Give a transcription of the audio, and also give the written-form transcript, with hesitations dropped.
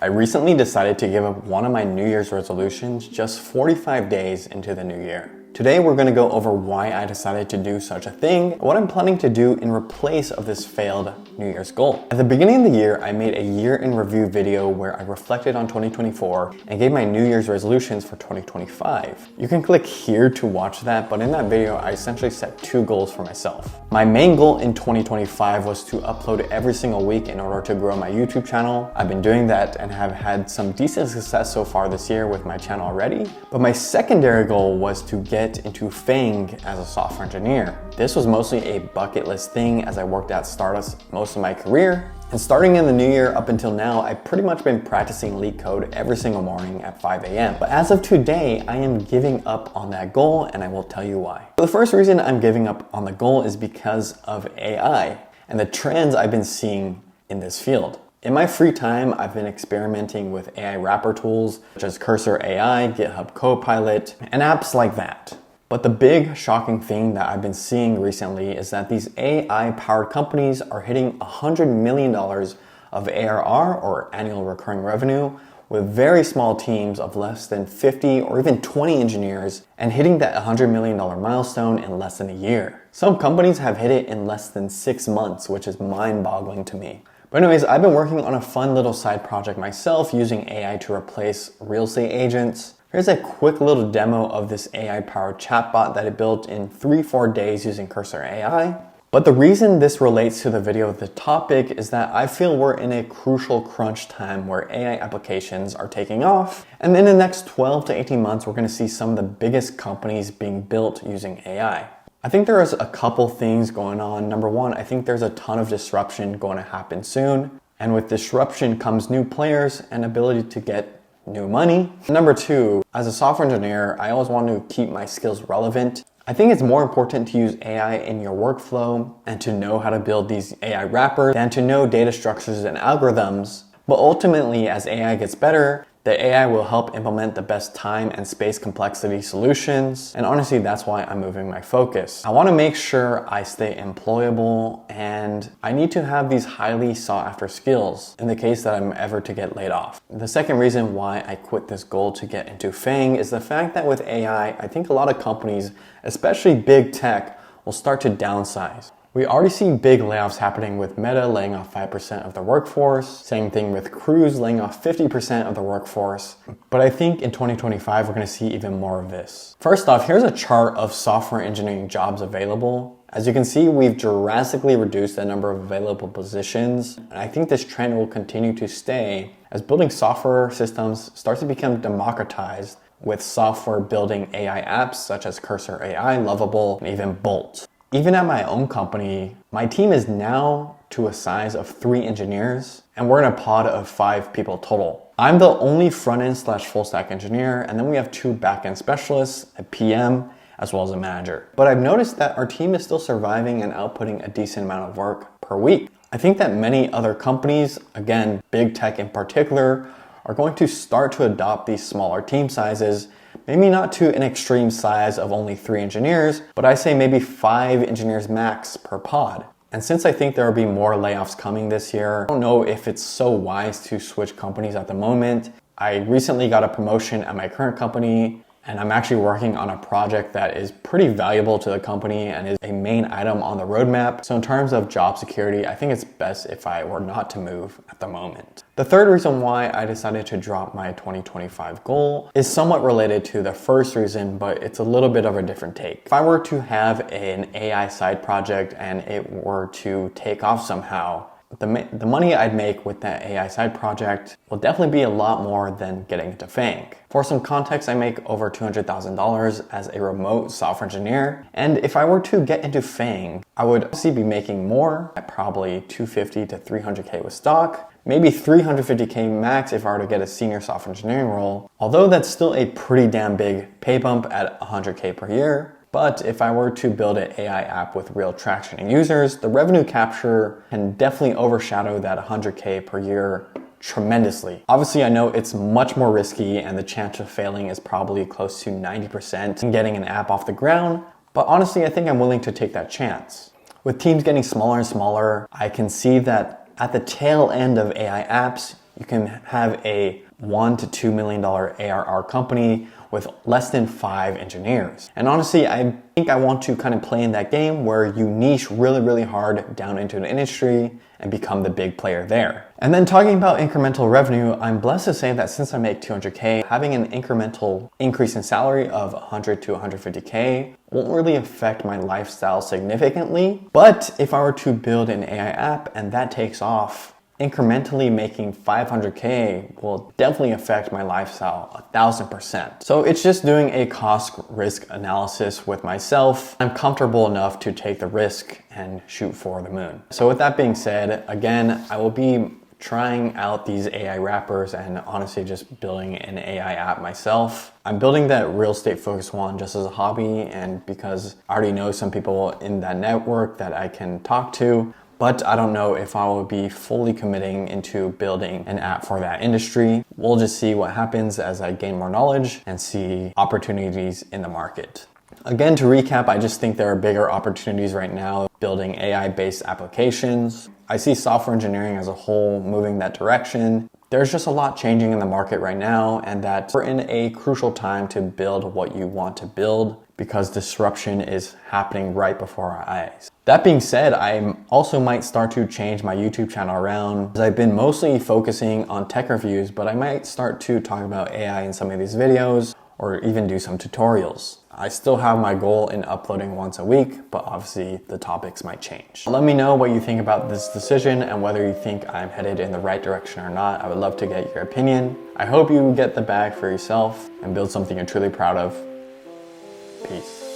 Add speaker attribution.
Speaker 1: I recently decided to give up one of my New Year's resolutions just 45 days into the new year. Today we're going to go over why I decided to do such a thing, and what I'm planning to do in replace of this failed New Year's goal. At the beginning of the year, I made a year in review video where I reflected on 2024 and gave my New Year's resolutions for 2025. You can click here to watch that, but in that video, I essentially set two goals for myself. My main goal in 2025 was to upload every single week in order to grow my YouTube channel. I've been doing that and have had some decent success so far this year with my channel already. But my secondary goal was to get into FAANG as a software engineer. This was mostly a bucket list thing as I worked at startups most of my career. And starting in the new year up until now, I've pretty much been practicing leak code every single morning at 5 a.m. But as of today, I am giving up on that goal, and I will tell you why. The first reason I'm giving up on the goal is because of AI and the trends I've been seeing in this field. In my free time, I've been experimenting with AI wrapper tools such as Cursor AI, GitHub Copilot, and apps like that. But the big shocking thing that I've been seeing recently is that these AI-powered companies are hitting $100 million of ARR, or annual recurring revenue, with very small teams of less than 50 or even 20 engineers, and hitting that $100 million milestone in less than a year. Some companies have hit it in less than 6 months, which is mind-boggling to me. But anyways, I've been working on a fun little side project myself using AI to replace real estate agents. Here's a quick little demo of this AI-powered chatbot that I built in 3-4 days using Cursor AI. But the reason this relates to the video of the topic is that I feel we're in a crucial crunch time where AI applications are taking off. And in the next 12 to 18 months, we're going to see some of the biggest companies being built using AI. I think there is a couple things going on. Number one, I think there's a ton of disruption going to happen soon. And with disruption comes new players and ability to get new money. Number two, as a software engineer, I always want to keep my skills relevant. I think it's more important to use AI in your workflow and to know how to build these AI wrappers than to know data structures and algorithms. But ultimately, as AI gets better, the AI will help implement the best time and space complexity solutions. And honestly, that's why I'm moving my focus. I want to make sure I stay employable, and I need to have these highly sought after skills in the case that I'm ever to get laid off. The second reason why I quit this goal to get into FAANG is the fact that with AI, I think a lot of companies, especially big tech, will start to downsize. We already see big layoffs happening with Meta laying off 5% of their workforce. Same thing with Cruise laying off 50% of the workforce. But I think in 2025, we're going to see even more of this. First off, here's a chart of software engineering jobs available. As you can see, we've drastically reduced the number of available positions. And I think this trend will continue to stay as building software systems starts to become democratized with software building AI apps such as Cursor AI, Lovable, and even Bolt. Even at my own company, my team is now to a size of 3 engineers, and we're in a pod of 5 people total. I'm the only front-end / full stack engineer, and then we have 2 back-end specialists, a PM, as well as a manager. But I've noticed that our team is still surviving and outputting a decent amount of work per week. I think that many other companies, again, big tech in particular, are going to start to adopt these smaller team sizes. Maybe not to an extreme size of only 3 engineers, but I say maybe 5 engineers max per pod. And since I think there will be more layoffs coming this year, I don't know if it's so wise to switch companies at the moment. I recently got a promotion at my current company, and I'm actually working on a project that is pretty valuable to the company and is a main item on the roadmap. So in terms of job security, I think it's best if I were not to move at the moment. The third reason why I decided to drop my 2025 goal is somewhat related to the first reason, but it's a little bit of a different take. If I were to have an AI side project and it were to take off somehow, the money I'd make with that AI side project will definitely be a lot more than getting into FAANG. For some context, I make over $200,000 as a remote software engineer. And if I were to get into FAANG, I would obviously be making more at probably $250 to $300K with stock, maybe $350K max if I were to get a senior software engineering role, although that's still a pretty damn big pay bump at $100K per year. But if I were to build an AI app with real traction and users, the revenue capture can definitely overshadow that $100K per year tremendously. Obviously, I know it's much more risky and the chance of failing is probably close to 90% in getting an app off the ground, but honestly, I think I'm willing to take that chance. With teams getting smaller and smaller, I can see that at the tail end of AI apps, you can have a $1 to $2 million ARR company with less than 5 engineers. And honestly, I think I want to kind of play in that game where you niche really, really hard down into an industry and become the big player there. And then talking about incremental revenue, I'm blessed to say that since I make 200K, having an incremental increase in salary of 100 to 150K won't really affect my lifestyle significantly. But if I were to build an AI app and that takes off, incrementally making 500K will definitely affect my lifestyle 1,000%. So it's just doing a cost risk analysis with myself. I'm comfortable enough to take the risk and shoot for the moon. So with that being said, again, I will be trying out these AI wrappers and honestly just building an AI app myself. I'm building that real estate focused one just as a hobby and because I already know some people in that network that I can talk to. But I don't know if I will be fully committing into building an app for that industry. We'll just see what happens as I gain more knowledge and see opportunities in the market. Again, to recap, I just think there are bigger opportunities right now building AI-based applications. I see software engineering as a whole moving that direction. There's just a lot changing in the market right now and that we're in a crucial time to build what you want to build because disruption is happening right before our eyes. That being said, I also might start to change my YouTube channel around. I've been mostly focusing on tech reviews, but I might start to talk about AI in some of these videos or even do some tutorials. I still have my goal in uploading once a week, but obviously the topics might change. Let me know what you think about this decision and whether you think I'm headed in the right direction or not. I would love to get your opinion. I hope you get the bag for yourself and build something you're truly proud of. Peace.